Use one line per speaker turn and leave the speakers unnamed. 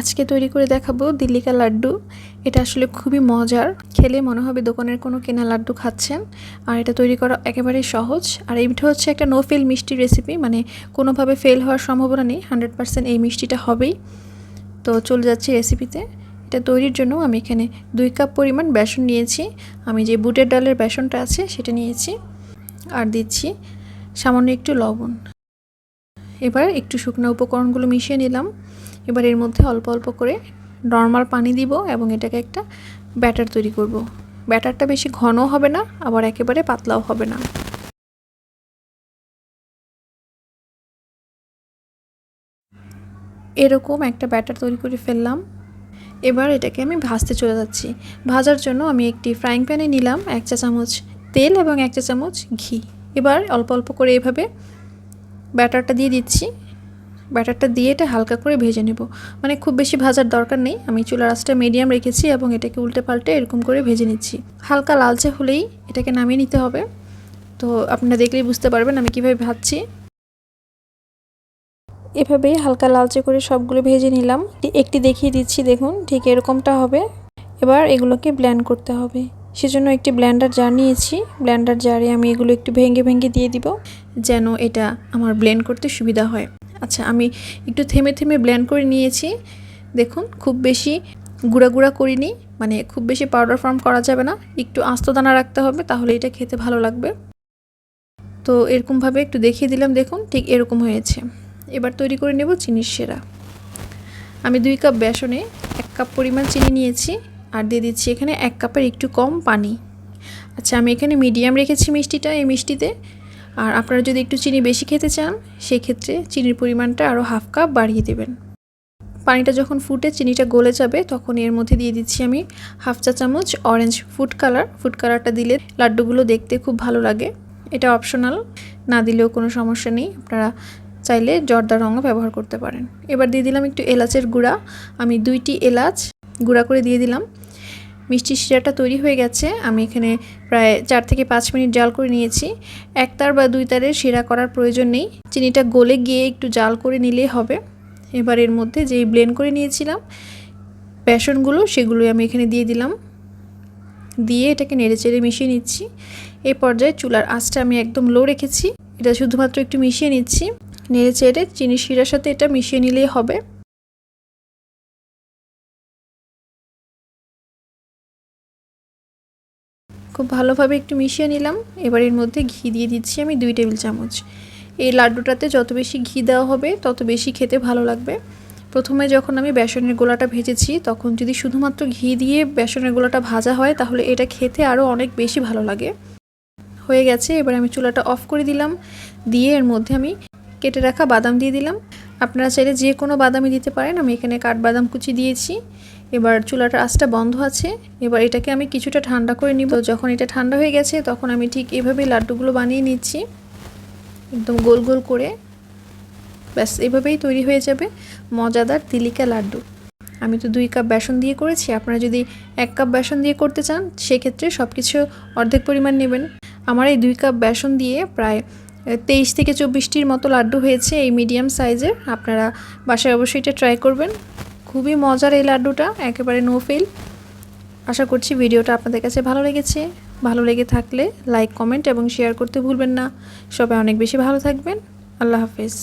আজকে তৈরি করে দেখাবো দিল্লি কা লাড্ডু। এটা আসলে খুবই মজার, খেলে মনে হবে দোকানের কোনো কেনা লাড্ডু খাচ্ছেন। আর এটা তৈরি করা একেবারেই সহজ। আর এইটা হচ্ছে একটা নো ফেল মিষ্টি রেসিপি, মানে কোনোভাবে ফেল হওয়ার সম্ভাবনা নেই, 100% এই মিষ্টিটা হবেই। তো চলে যাচ্ছি রেসিপিতে। এটা তৈরির জন্য আমি এখানে 2 কাপ পরিমাণ বেসন নিয়েছি। আমি যে বুটের ডালের বেসনটা আছে সেটা নিয়েছি, আর দিচ্ছি সামান্য একটু লবণ। এবার একটু শুকনো উপকরণগুলো মিশিয়ে নিলাম। এবার এর মধ্যে অল্প অল্প করে নর্মাল পানি দিব এবং এটাকে একটা ব্যাটার তৈরি করব। ব্যাটারটা বেশি ঘনও হবে না, আবার একেবারে পাতলাও হবে না। এরকম একটা ব্যাটার তৈরি করে ফেললাম। এবার এটাকে আমি ভাজতে চলে যাচ্ছি। ভাজার জন্য আমি একটি ফ্রাইং প্যানে নিলাম 1 চা চামচ তেল এবং 1 চা চামচ ঘি। এবার অল্প অল্প করে এভাবে ব্যাটারটা দিয়ে দিচ্ছি। ব্যাটারটা দিয়ে এটা হালকা করে ভেজে নেব, মানে খুব বেশি ভাজার দরকার নেই। আমি চুলার আঁচটা মিডিয়াম রেখেছি এবং এটাকে উল্টে পাল্টে এরকম করে ভেজে নিচ্ছি। হালকা লালচে হলেই এটাকে নামিয়ে নিতে হবে। তো আপনারা দেখলেই বুঝতে পারবেন আমি কিভাবে ভাজছি। এভাবেই হালকা লালচে করে সবগুলো ভেজে নিলাম। একটি দেখিয়ে দিচ্ছি, দেখুন ঠিক এরকমটা হবে। এবার এগুলোকে ব্লেন্ড করতে হবে, সেজন্য একটি ব্লেন্ডার জার নিয়েছি। ব্লেন্ডার জারে আমি এগুলো একটু ভেঙে ভেঙে দিয়ে দিব, যেন এটা আমার ব্লেন্ড করতে সুবিধা হয়। আচ্ছা, আমি একটু থেমে থেমে ব্লেন্ড করে নিয়েছি। দেখুন খুব বেশি গুঁড়া গুঁড়া করিনি, মানে খুব বেশি পাউডার ফর্ম করা যাবে না, একটু আস্ত দানা রাখতে হবে, তাহলে এটা খেতে ভালো লাগবে। তো এরকমভাবে একটু দেখিয়ে দিলাম, দেখুন ঠিক এরকম হয়েছে। এবার তৈরি করে নেব চিনির শিরা। আমি 2 কাপ বেসনে 1 কাপ পরিমাণ চিনি নিয়েছি, আর দিয়ে দিচ্ছি এখানে 1 কাপের একটু কম পানি। আচ্ছা, আমি এখানে মিডিয়াম রেখেছি মিষ্টিটা এই মিষ্টিতে। আর আপনারা যদি একটু চিনি বেশি খেতে চান, সেই ক্ষেত্রে চিনির পরিমাণটা আরও হাফ কাপ বাড়িয়ে দেবেন। পানিটা যখন ফুটে চিনিটা গলে যাবে, তখন এর মধ্যে দিয়ে দিচ্ছি আমি হাফ চা চামচ অরেঞ্জ ফুড কালার। ফুড কালারটা দিলে লাড্ডুগুলো দেখতে খুব ভালো লাগে। এটা অপশনাল, না দিলেও কোনো সমস্যা নেই, আপনারা চাইলে জর্দা রঙও ব্যবহার করতে পারেন। এবার দিয়ে দিলাম একটু এলাচের গুঁড়া। আমি 2টি এলাচ গুঁড়া করে দিয়ে দিলাম। মিষ্টি শিরাটা তৈরি হয়ে গেছে। আমি এখানে প্রায় 4 থেকে 5 মিনিট জাল করে নিয়েছি। 1 তার বা 2 তারের শিরা করার প্রয়োজন নেই, চিনিটা গলে গিয়ে একটু জাল করে নিলেই হবে। এবার এর মধ্যে যেই ব্লেন্ড করে নিয়েছিলাম বেসনগুলো, সেগুলোই আমি এখানে দিয়ে দিলাম। দিয়ে এটাকে নেড়েচেড়ে মিশিয়ে নিচ্ছি। এই পর্যায়ে চুলার আঁচটা আমি একদম লো রেখেছি। এটা শুধুমাত্র একটু মিশিয়ে নিচ্ছি। নেড়েচেড়ে চিনির শিরার সাথে এটা মিশিয়ে নিলেই হবে। খুব ভালোভাবে একটু মিশিয়ে নিলাম। এবার এর মধ্যে ঘি দিয়ে দিচ্ছি আমি 2 টেবিল চামচ। এই লাড্ডুটাতে যত বেশি ঘি দেওয়া হবে তত বেশি খেতে ভালো লাগবে। প্রথমে যখন আমি বেসনের গোলাটা ভেজেছি, তখন যদি শুধুমাত্র ঘি দিয়ে বেসনের গোলাটা ভাজা হয়, তাহলে এটা খেতে আরও অনেক বেশি ভালো লাগে। হয়ে গেছে। এবার আমি চুলাটা অফ করে দিলাম। দিয়ে এর মধ্যে আমি কেটে রাখা বাদাম দিয়ে দিলাম। আপনারা চাইলে যে কোনো বাদামই দিতে পারেন, আমি এখানে কাঠবাদাম কুচি দিয়েছি। এবার চুলাটার আঁচটা বন্ধ আছে। এবার এটাকে আমি কিছুটা ঠান্ডা করে নিব। যখন এটা ঠান্ডা হয়ে গেছে, তখন আমি ঠিক এভাবেই লাড্ডুগুলো বানিয়ে নিচ্ছি, একদম গোল গোল করে। ব্যাস, এভাবেই তৈরি হয়ে যাবে মজাদার দিল্লি কা লাড্ডু। আমি তো 2 কাপ বেসন দিয়ে করেছি, আপনারা যদি 1 কাপ বেসন দিয়ে করতে চান, সেক্ষেত্রে সব কিছু অর্ধেক পরিমাণ নেবেন। আমার এই 2 কাপ বেসন দিয়ে প্রায় 23 থেকে 24টির মতো লাড্ডু হয়েছে, এই মিডিয়াম সাইজের। আপনারা বাসায় অবশ্যই এটা ট্রাই করবেন। খুবই মজার এই লাড্ডুটা, একেবারে নো ফেল। আশা করছি ভিডিওটা আপনাদের কাছে ভালো লেগেছে। ভালো লেগে থাকলে লাইক, কমেন্ট এবং শেয়ার করতে ভুলবেন না। সবাই অনেক বেশি ভালো থাকবেন। আল্লাহ হাফেজ।